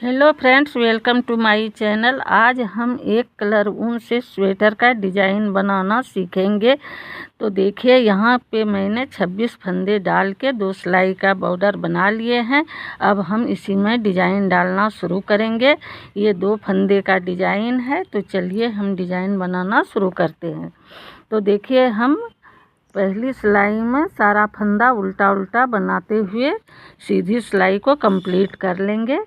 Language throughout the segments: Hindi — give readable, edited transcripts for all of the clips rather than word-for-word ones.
Hello friends, welcome to my channel. आज हम एक कलर ऊन से स्वेटर का डिज़ाइन बनाना सीखेंगे। तो देखिए, यहाँ पे मैंने 26 फंदे डाल के 2 सिलाई का बॉर्डर बना लिए हैं। अब हम इसी में डिज़ाइन डालना शुरू करेंगे। ये 2 फंदे का डिज़ाइन है, तो चलिए हम डिज़ाइन बनाना शुरू करते हैं। तो देखिए, हम पहली सिलाई में सारा फंदा उल्टा उल्टा बनाते हुए सीधी सिलाई को कंप्लीट कर लेंगे।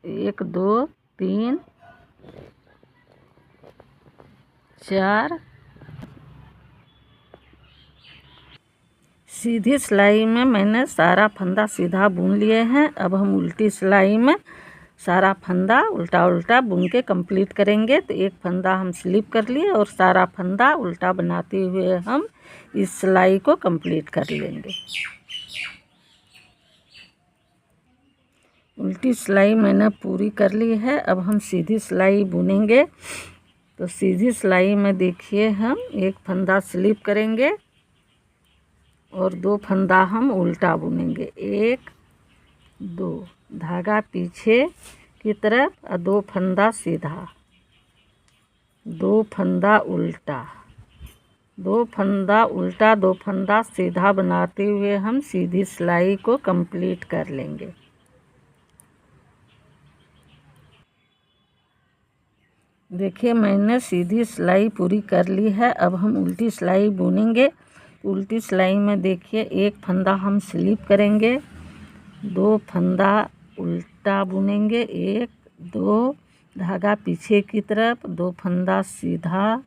1 2 3 4 सीधी सिलाई में मैंने सारा फंदा सीधा बुन लिए हैं। अब हम उल्टी सिलाई में सारा फंदा उल्टा उल्टा बुन के कंप्लीट करेंगे। तो एक फंदा हम स्लिप कर लिए और सारा फंदा उल्टा बनाते हुए हम इस सिलाई को कंप्लीट कर लेंगे। उल्टी सिलाई मैंने पूरी कर ली है। अब हम सीधी सिलाई बुनेंगे। तो सीधी सिलाई में देखिए, हम एक फंदा स्लिप करेंगे और 2 फंदा हम उल्टा बुनेंगे। 1 2 धागा पीछे की तरफ और 2 फंदा सीधा, 2 फंदा उल्टा, 2 फंदा उल्टा, 2 फंदा सीधा बनाते हुए हम सीधी सिलाई को कंप्लीट कर लेंगे। देखिए, मैंने सीधी सिलाई पूरी कर ली है। अब हम उल्टी सिलाई बुनेंगे। उल्टी सिलाई में देखिए, एक फंदा हम स्लिप करेंगे, 2 फंदा उल्टा बुनेंगे, 1 2 धागा पीछे की तरफ, 2 फंदा सीधा,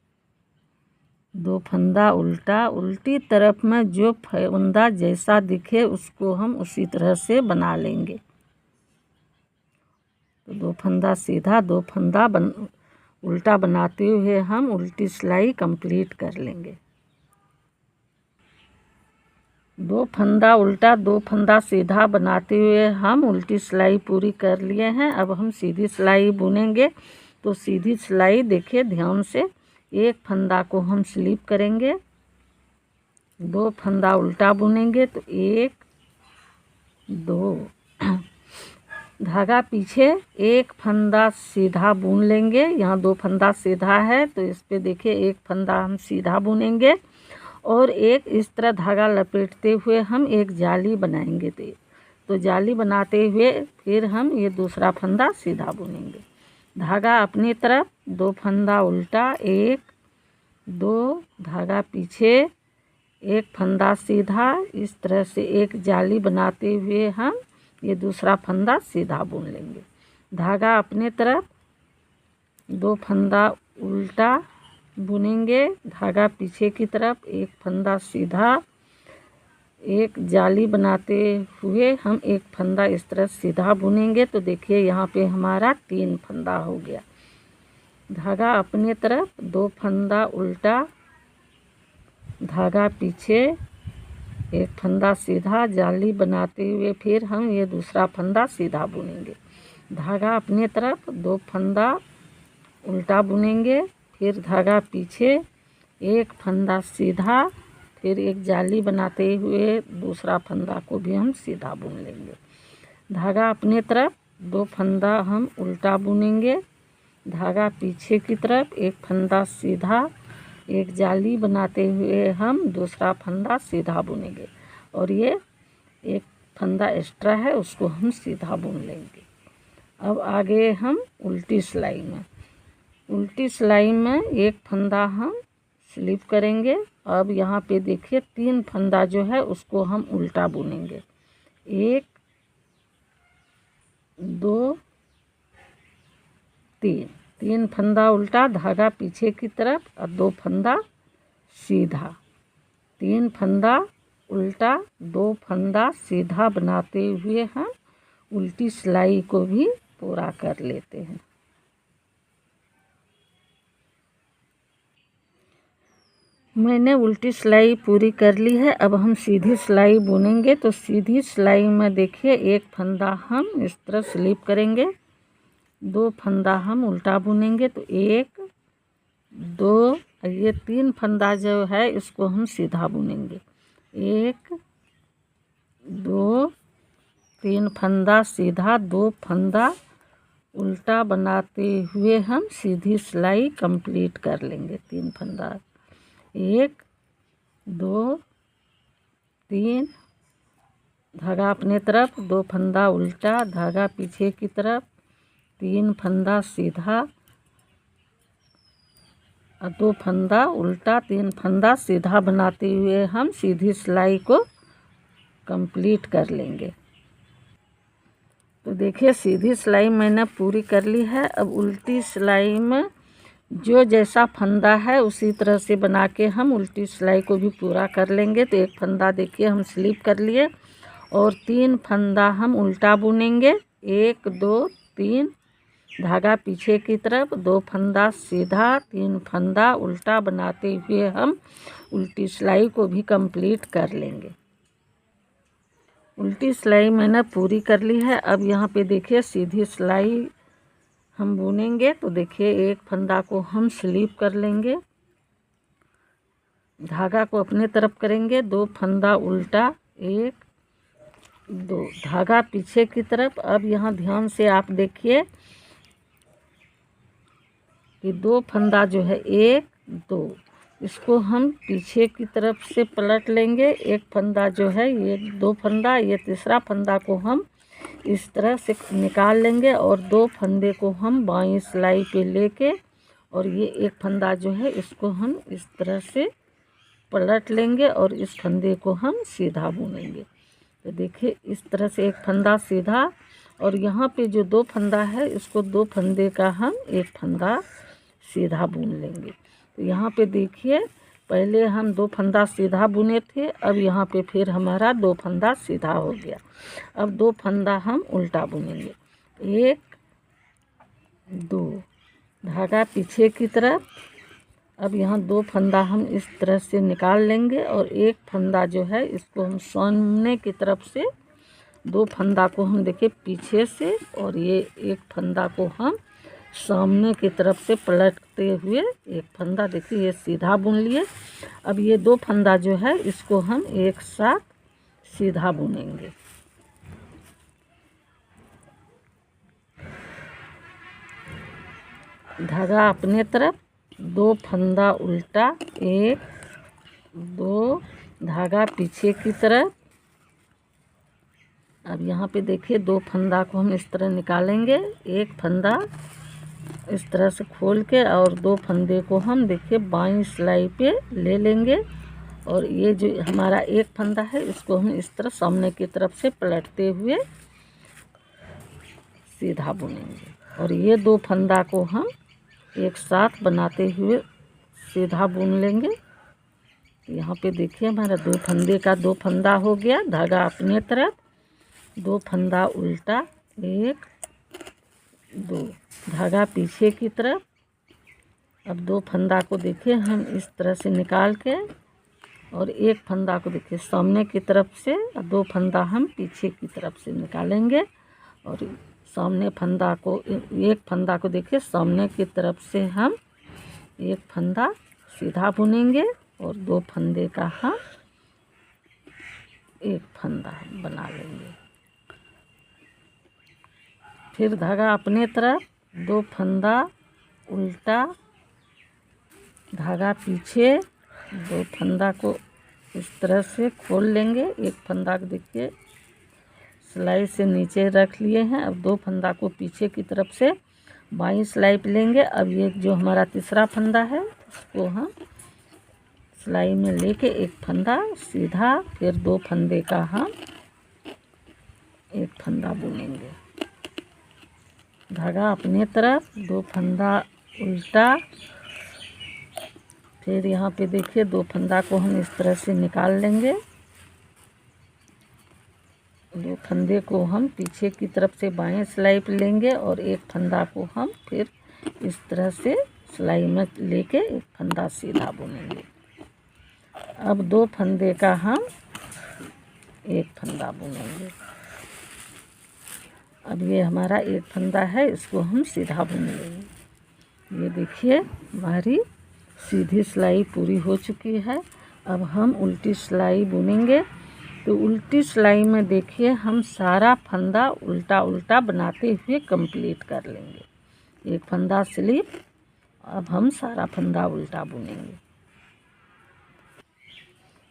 2 फंदा उल्टा। उल्टी तरफ में जो फंदा जैसा दिखे उसको हम उसी तरह से बना लेंगे। तो 2 फंदा सीधा, 2 फंदा उल्टा बनाते हुए हम उल्टी सिलाई कंप्लीट कर लेंगे। 2 फंदा उल्टा, 2 फंदा सीधा बनाते हुए हम उल्टी सिलाई पूरी कर लिए हैं। अब हम सीधी सिलाई बुनेंगे। तो सीधी सिलाई देखिए ध्यान से, एक फंदा को हम स्लिप करेंगे, 2 फंदा उल्टा बुनेंगे। तो 1 2 धागा पीछे, एक फंदा सीधा बुन लेंगे। यहाँ 2 फंदा सीधा है, तो इस पे देखिए एक फंदा हम सीधा बुनेंगे और एक इस तरह धागा लपेटते हुए हम एक जाली बनाएंगे। तो जाली बनाते हुए फिर हम ये दूसरा फंदा सीधा बुनेंगे। धागा अपनी तरफ, 2 फंदा उल्टा, 1 2 धागा पीछे, एक फंदा सीधा। इस तरह से एक जाली बनाते हुए हम ये दूसरा फंदा सीधा बुन लेंगे। धागा अपने तरफ, 2 फंदा उल्टा बुनेंगे, धागा पीछे की तरफ, एक फंदा सीधा, एक जाली बनाते हुए हम एक फंदा इस तरह सीधा बुनेंगे। तो देखिए, यहाँ पे हमारा 3 फंदा हो गया। धागा अपने तरफ, 2 फंदा उल्टा, धागा पीछे, एक फंदा सीधा, जाली बनाते हुए फिर हम ये दूसरा फंदा सीधा बुनेंगे। धागा अपने तरफ, 2 फंदा उल्टा बुनेंगे, फिर धागा पीछे, एक फंदा सीधा, फिर एक जाली बनाते हुए दूसरा फंदा को भी हम सीधा बुन लेंगे। धागा अपने तरफ, 2 फंदा हम उल्टा बुनेंगे, धागा पीछे की तरफ, एक फंदा सीधा, एक जाली बनाते हुए हम दूसरा फंदा सीधा बुनेंगे और ये एक फंदा एक्स्ट्रा है उसको हम सीधा बुन लेंगे। अब आगे हम उल्टी सिलाई में, उल्टी सिलाई में एक फंदा हम स्लिप करेंगे। अब यहाँ पे देखिए 3 फंदा जो है उसको हम उल्टा बुनेंगे। 1 2 3 फंदा उल्टा, धागा पीछे की तरफ और 2 फंदा सीधा, 3 फंदा उल्टा, 2 फंदा सीधा बनाते हुए हम उल्टी सिलाई को भी पूरा कर लेते हैं। मैंने उल्टी सिलाई पूरी कर ली है। अब हम सीधी सिलाई बुनेंगे। तो सीधी सिलाई में देखिए, एक फंदा हम इस तरह स्लिप करेंगे, 2 फंदा हम उल्टा बुनेंगे। तो 1 2 ये 3 फंदा जो है इसको हम सीधा बुनेंगे। 1 2 3 फंदा सीधा, 2 फंदा उल्टा बनाते हुए हम सीधी सिलाई कंप्लीट कर लेंगे। 3 फंदा, 1 2 3, धागा अपने तरफ, 2 फंदा उल्टा, धागा पीछे की तरफ, 3 फंदा सीधा और 2 फंदा उल्टा, 3 फंदा सीधा बनाते हुए हम सीधी सिलाई को कंप्लीट कर लेंगे। तो देखिए सीधी सिलाई मैंने पूरी कर ली है। अब उल्टी सिलाई में जो जैसा फंदा है उसी तरह से बना के हम उल्टी सिलाई को भी पूरा कर लेंगे। तो 1 फंदा देखिए हम स्लिप कर लिए और 3 फंदा हम उल्टा बुनेंगे। 1 2 3, धागा पीछे की तरफ, 2 फंदा सीधा, 3 फंदा उल्टा बनाते हुए हम उल्टी सिलाई को भी कंप्लीट कर लेंगे। उल्टी सिलाई मैंने पूरी कर ली है। अब यहाँ पे देखिए सीधी सिलाई हम बुनेंगे। तो देखिए 1 फंदा को हम स्लिप कर लेंगे, धागा को अपने तरफ करेंगे, 2 फंदा उल्टा, 1 2, धागा पीछे की तरफ। अब यहाँ ध्यान से आप देखिए कि 2 फंदा जो है 1 2, इसको हम पीछे की तरफ से पलट लेंगे। 1 फंदा जो है ये 2 फंदा, ये तीसरा फंदा को हम इस तरह से निकाल लेंगे और 2 फंदे को हम बाईं सिलाई पे लेके और ये 1 फंदा जो है इसको हम इस तरह से पलट लेंगे और इस फंदे को हम सीधा बुनेंगे। तो देखिए इस तरह से 1 फंदा सीधा और यहाँ पे जो 2 फंदा है इसको 2 फंदे का हम 1 फंदा सीधा बुन लेंगे। तो यहाँ पे देखिए पहले हम 2 फंदा सीधा बुने थे, अब यहाँ पे फिर हमारा 2 फंदा सीधा हो गया। अब 2 फंदा हम उल्टा बुनेंगे। 1 2, धागा पीछे की तरफ। अब यहाँ 2 फंदा हम इस तरह से निकाल लेंगे और 1 फंदा जो है इसको हम सामने की तरफ से, 2 फंदा को हम देखिए पीछे से और ये 1 फंदा को हम सामने की तरफ से पलटते हुए 1 फंदा देखिए ये सीधा बुन लिए। अब ये 2 फंदा जो है इसको हम एक साथ सीधा बुनेंगे। धागा अपने तरफ, 2 फंदा उल्टा, 1 2, धागा पीछे की तरफ। अब यहाँ पे देखिए 2 फंदा को हम इस तरह निकालेंगे, 1 फंदा इस तरह से खोल के और 2 फंदे को हम देखिए बाईं सिलाई पे ले लेंगे और ये जो हमारा 1 फंदा है इसको हम इस तरह सामने की तरफ से पलटते हुए सीधा बुनेंगे और ये 2 फंदा को हम एक साथ बनाते हुए सीधा बुन लेंगे। यहाँ पे देखिए हमारा 2 फंदे का 2 फंदा हो गया। धागा अपने तरफ, 2 फंदा उल्टा, 1 2, धागा पीछे की तरफ। अब 2 फंदा को देखिए हम इस तरह से निकाल के और 1 फंदा को देखिए सामने की तरफ से और 2 फंदा हम पीछे की तरफ से निकालेंगे और सामने फंदा को, 1 फंदा को देखिए सामने की तरफ से हम 1 फंदा सीधा बुनेंगे और 2 फंदे का हम 1 फंदा बना लेंगे। फिर धागा अपने तरफ, 2 फंदा उल्टा, धागा पीछे, 2 फंदा को इस तरह से खोल लेंगे। 1 फंदा को देखिए सिलाई से नीचे रख लिए हैं। अब 2 फंदा को पीछे की तरफ से बाईं सिलाई पे लेंगे। अब ये जो हमारा तीसरा फंदा है उसको हम सिलाई में लेके 1 फंदा सीधा, फिर 2 फंदे का हम 1 फंदा बुनेंगे। धागा अपने तरफ, 2 फंदा उल्टा, फिर यहाँ पे देखिए 2 फंदा को हम इस तरह से निकाल लेंगे। 2 फंदे को हम पीछे की तरफ से बाएं सिलाई पे लेंगे और 1 फंदा को हम फिर इस तरह से सिलाई में लेके 1 फंदा सीधा बुनेंगे। अब 2 फंदे का हम 1 फंदा बुनेंगे। अब ये हमारा 1 फंदा है, इसको हम सीधा बुन लेंगे। ये देखिए हमारी सीधी सिलाई पूरी हो चुकी है। अब हम उल्टी सिलाई बुनेंगे। तो उल्टी सिलाई में देखिए हम सारा फंदा उल्टा उल्टा बनाते हुए कंप्लीट कर लेंगे। एक फंदा स्लिप, अब हम सारा फंदा उल्टा बुनेंगे।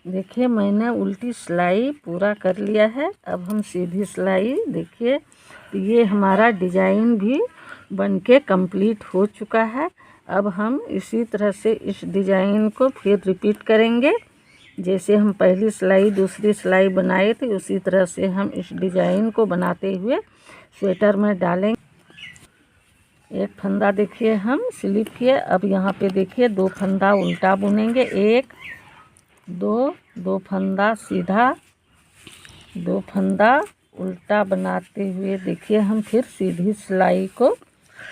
देखिए मैंने उल्टी सिलाई पूरा कर लिया है। अब हम सीधी सिलाई, देखिए तो ये हमारा डिजाइन भी बनके कंप्लीट हो चुका है। अब हम इसी तरह से इस डिजाइन को फिर रिपीट करेंगे। जैसे हम पहली सिलाई दूसरी सिलाई बनाए थे उसी तरह से हम इस डिजाइन को बनाते हुए स्वेटर में डालेंगे। एक फंदा देखिए हम स्लिप किए। अब यहाँ पे देखिए 2 फंदा उल्टा बुनेंगे। 1 2 फंदा सीधा, 2 फंदा उल्टा बनाते हुए देखिए हम फिर सीधी सिलाई को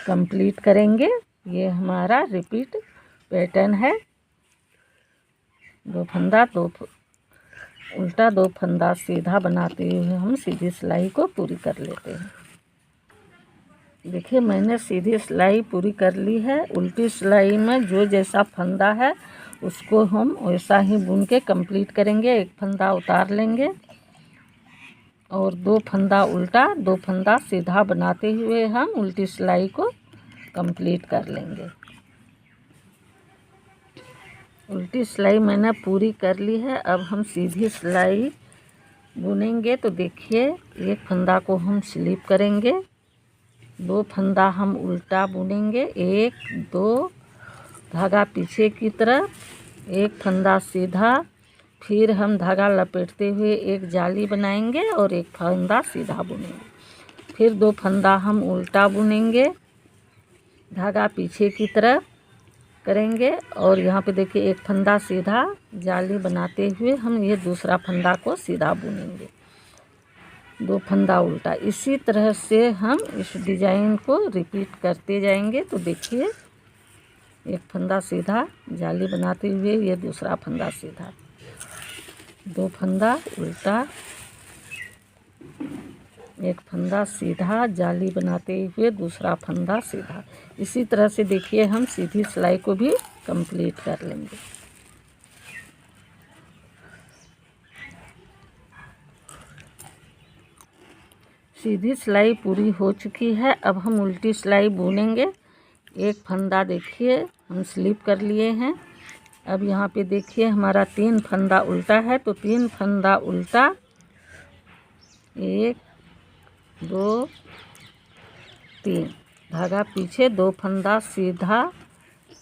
कंप्लीट करेंगे। ये हमारा रिपीट पैटर्न है। 2 फंदा 2 उल्टा, 2 फंदा सीधा बनाते हुए हम सीधी सिलाई को पूरी कर लेते हैं। देखिए मैंने सीधी सिलाई पूरी कर ली है। उल्टी सिलाई में जो जैसा फंदा है उसको हम वैसा ही बुन के कंप्लीट करेंगे। एक फंदा उतार लेंगे और 2 फंदा उल्टा 2 फंदा सीधा बनाते हुए हम उल्टी सिलाई को कंप्लीट कर लेंगे। उल्टी सिलाई मैंने पूरी कर ली है। अब हम सीधी सिलाई बुनेंगे। तो देखिए एक फंदा को हम स्लिप करेंगे, 2 फंदा हम उल्टा बुनेंगे, 1 2 धागा पीछे की तरफ, 1 फंदा सीधा, फिर हम धागा लपेटते हुए एक जाली बनाएंगे और 1 फंदा सीधा बुनेंगे। फिर 2 फंदा हम उल्टा बुनेंगे, धागा पीछे की तरफ करेंगे और यहाँ पे देखिए 1 फंदा सीधा जाली बनाते हुए हम ये दूसरा फंदा को सीधा बुनेंगे, 2 फंदा उल्टा। इसी तरह से हम इस डिजाइन को रिपीट करते जाएंगे। तो देखिए 1 फंदा सीधा जाली बनाते हुए ये दूसरा फंदा सीधा, 2 फंदा उल्टा, 1 फंदा सीधा जाली बनाते हुए दूसरा फंदा सीधा। इसी तरह से देखिए हम सीधी सिलाई को भी कंप्लीट कर लेंगे। सीधी सिलाई पूरी हो चुकी है। अब हम उल्टी सिलाई बुनेंगे। एक फंदा देखिए हम स्लिप कर लिए हैं। अब यहाँ पे देखिए हमारा 3 फंदा उल्टा है, तो 3 फंदा उल्टा, 1 2 3 धागा पीछे, 2 फंदा सीधा,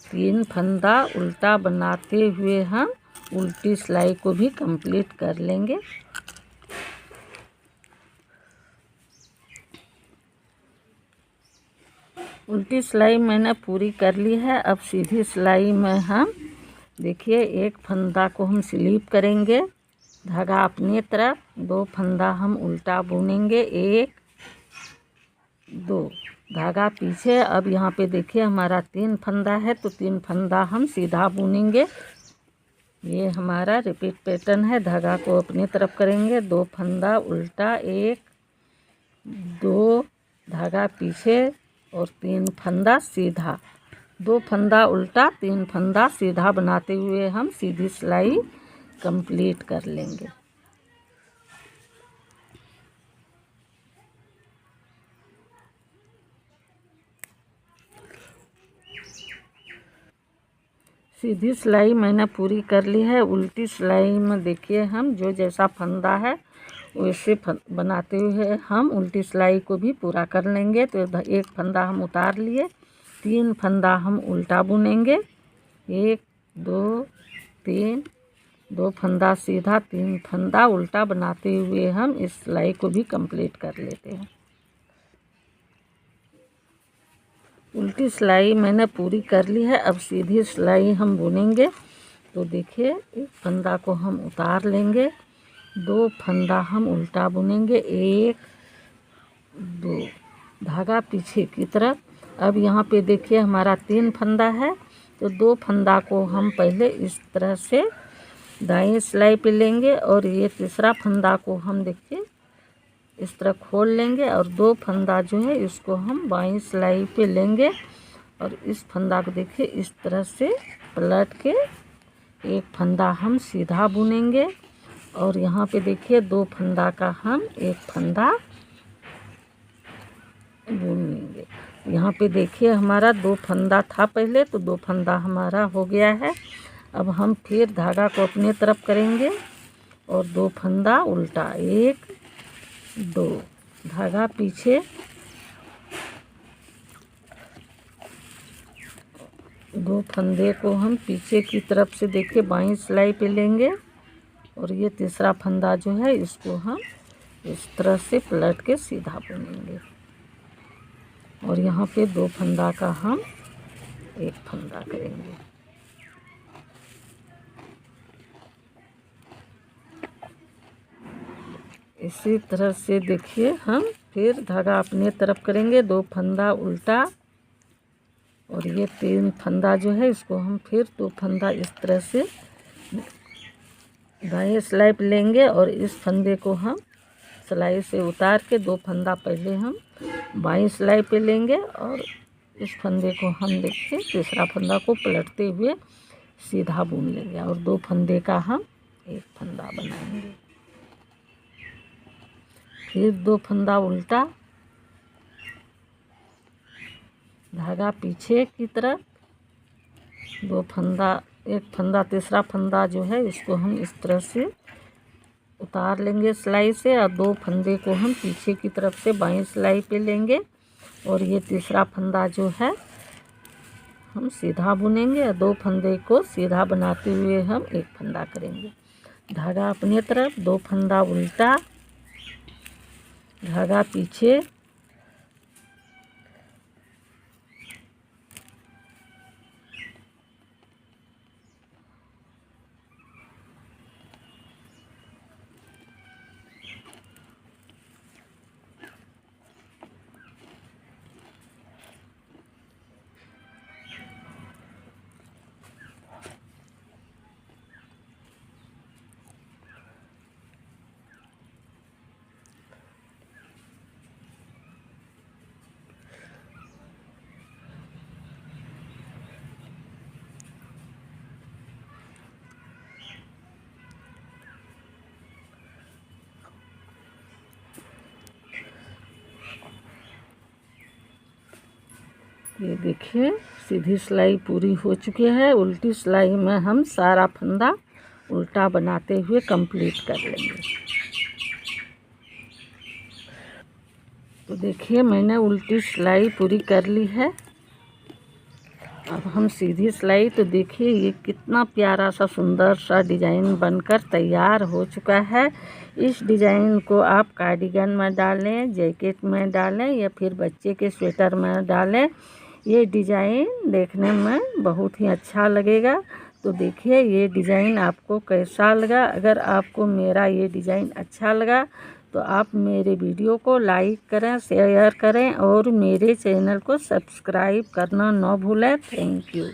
3 फंदा उल्टा बनाते हुए हम उल्टी सिलाई को भी कंप्लीट कर लेंगे। उल्टी सिलाई मैंने पूरी कर ली है। अब सीधी सिलाई में हम देखिए 1 फंदा को हम स्लिप करेंगे, धागा अपनी तरफ, 2 फंदा हम उल्टा बुनेंगे, 1 2 धागा पीछे। अब यहाँ पे देखिए हमारा 3 फंदा है, तो 3 फंदा हम सीधा बुनेंगे। ये हमारा रिपीट पैटर्न है। धागा को अपनी तरफ करेंगे, 2 फंदा उल्टा, 1 2 धागा पीछे और 3 फंदा सीधा, 2 फंदा उल्टा 3 फंदा सीधा बनाते हुए हम सीधी सिलाई कंप्लीट कर लेंगे। सीधी सिलाई मैंने पूरी कर ली है। उल्टी सिलाई में देखिए हम जो जैसा फंदा है वैसे बनाते हुए हम उल्टी सिलाई को भी पूरा कर लेंगे। तो 1 फंदा हम उतार लिए, 3 फंदा हम उल्टा बुनेंगे, 1 2 3 2 फंदा सीधा, 3 फंदा उल्टा बनाते हुए हम इस सिलाई को भी कंप्लीट कर लेते हैं। उल्टी सिलाई मैंने पूरी कर ली है। अब सीधी सिलाई हम बुनेंगे। तो देखिए 1 फंदा को हम उतार लेंगे, 2 फंदा हम उल्टा बुनेंगे, 1 2 धागा पीछे की तरफ। अब यहाँ पे देखिए हमारा 3 फंदा है, तो 2 फंदा को हम पहले इस तरह से दाएं सिलाई पे लेंगे और ये तीसरा फंदा को हम देखिए इस तरह खोल लेंगे और 2 फंदा जो है इसको हम बाईं सिलाई पे लेंगे और इस फंदा को देखिए इस तरह से पलट के 1 फंदा हम सीधा बुनेंगे, और यहाँ पे देखिए 2 फंदा का हम एक फंदा बुन लेंगे। यहाँ पे देखिए हमारा 2 फंदा था पहले, तो 2 फंदा हमारा हो गया है। अब हम फिर धागा को अपने तरफ करेंगे और 2 फंदा उल्टा, 1 2 धागा पीछे, 2 फंदे को हम पीछे की तरफ से देखिए बाईं सिलाई पे लेंगे और ये तीसरा फंदा जो है इसको हम इस तरह से पलट के सीधा बुनेंगे और यहाँ पे 2 फंदा का हम एक फंदा करेंगे। इसी तरह से देखिए हम फिर धागा अपने तरफ करेंगे, 2 फंदा उल्टा और ये 3 फंदा जो है इसको हम फिर 2 फंदा इस तरह से दाएं सिलाई पे लेंगे और इस फंदे को हम सिलाई से उतार के 2 फंदा पहले हम बाईं सिलाई पे लेंगे और इस फंदे को हम देखिए तीसरा फंदा को पलटते हुए सीधा बुन लेंगे और 2 फंदे का हम एक फंदा बनाएंगे। फिर 2 फंदा उल्टा, धागा पीछे की तरफ, 2 फंदा, एक फंदा, तीसरा फंदा जो है इसको हम इस तरह से उतार लेंगे सिलाई से और 2 फंदे को हम पीछे की तरफ से बाईं सिलाई पे लेंगे और ये तीसरा फंदा जो है हम सीधा बुनेंगे और 2 फंदे को सीधा बनाते हुए हम एक फंदा करेंगे। धागा अपने तरफ, 2 फंदा उल्टा, धागा पीछे, ये देखिए सीधी सिलाई पूरी हो चुकी है। उल्टी सिलाई में हम सारा फंदा उल्टा बनाते हुए कंप्लीट कर लेंगे। तो देखिए मैंने उल्टी सिलाई पूरी कर ली है। अब हम सीधी सिलाई, तो देखिए ये कितना प्यारा सा सुंदर सा डिज़ाइन बनकर तैयार हो चुका है। इस डिज़ाइन को आप कार्डिगन में डालें, जैकेट में डालें या फिर बच्चे के स्वेटर में डालें। ये डिज़ाइन देखने में बहुत ही अच्छा लगेगा। तो देखिए ये डिज़ाइन आपको कैसा लगा। अगर आपको मेरा ये डिज़ाइन अच्छा लगा तो आप मेरे वीडियो को लाइक करें, शेयर करें और मेरे चैनल को सब्सक्राइब करना ना भूलें। Thank you.